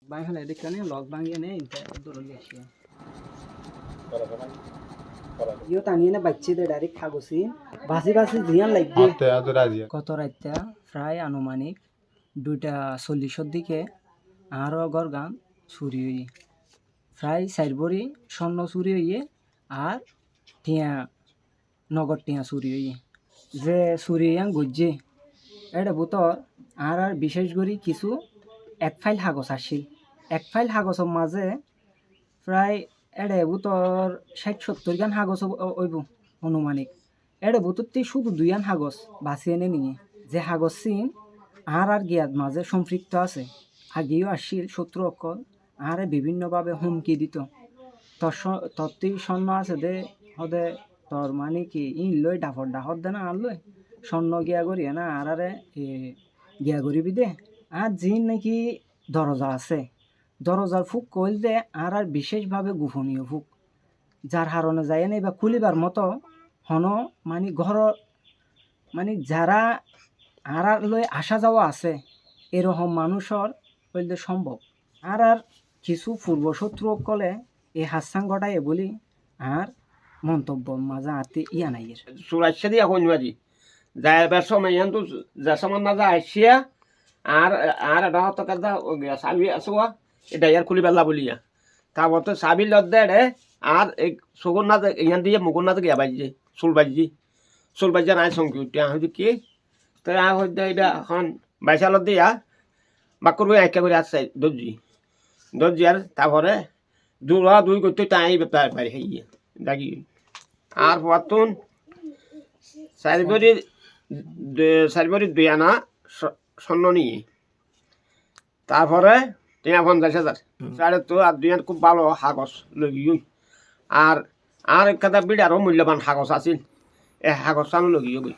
by ফেলে দেখখানে lock ভাঙিয়ে নে ইনটা দৌড়লি আসিয়া ইও টানিয়ে না বাচ্চি দে ডাইরেক্ট খাগসি বাসি বাসি জিয়ান লাগবে কত রাইতা প্রায় আনুমানিক 2:40 দিকে আরও গরগান চুরি হই প্রায় 4 ভরি স্বর্ণ চুরি হইয়ে আর টিয়া নগদ টিয়া চুরি হইয়ে যে চুরি হইয়ান গজ্জে এটা বুতর আর বিশেষ করে কিছু এক ফাইল কাগজ আসছিল এক ফাইল কাগজের মাঝে প্রায় এড়ে বুতর 60-70 গান কাগজ ওইব অনুমানিক এড়ে বুতরটি শুধু 2 গান কাগজ বাঁচি এনে নিয়ে যে কাগজ চিন আর গিয়াত মাঝে সম্পৃক্ত আছে আগেও আসছিল শত্রু অকল আর বিভিন্নভাবে হুমকি দিত তত্ত্ব স্বর্ণ আছে দে হদে তোর মানে কি ইন লই ডাফর দে না আর লই স্বর্ণ গিয়া করি না আর গিয়া করিবি দে আর জিন নাকি দরজা আছে দরজার ফুক কইল দে আর বিশেষভাবে গোপনীয় ফুক যার হারণে যায় না বা খুলিবার মতো হন মানে ঘর মানে যারা আর লই আসা যাওয়া আছে এরকম মানুষের হইলে সম্ভব আর কিছু পূর্বশত্রু কলে এই হাসান ঘটায় বলি আর মন্তব্য মাঝে আতে ইয়া নাই সুরাইশা দিয়া কইনবাজি যাইবার সময় তো যা সামান না যা আসিয়া আর এটা হতো কাদা সাবি আসোয়া এটা ইয়ার খুলি বেলা বলিয়া তারপর তো সাবি লদ্দে আর এই সগুন না ইয়ান দিয়ে মুগুন না গিয়া বাজি চুল বাজি নাই সংকি উঠে হয়তো কি তো হয়তো এটা এখন বাইশালত দিয়া বাকুর বই আঁকা করে আসছে দর্জি আর তারপরে দুই করতে টাই পারি হাইয়ে দাগি আর পতুন চারিবারি 2 আনা স্বর্ণ নিয়ে তারপরে 50,000 সাড়ে তো আর 2 আনা খুব ভালো কাগজ লগিও আর একটা বিড়ারও মূল্যবান কাগজ আছিল এই কাগজ আনো লগিও গই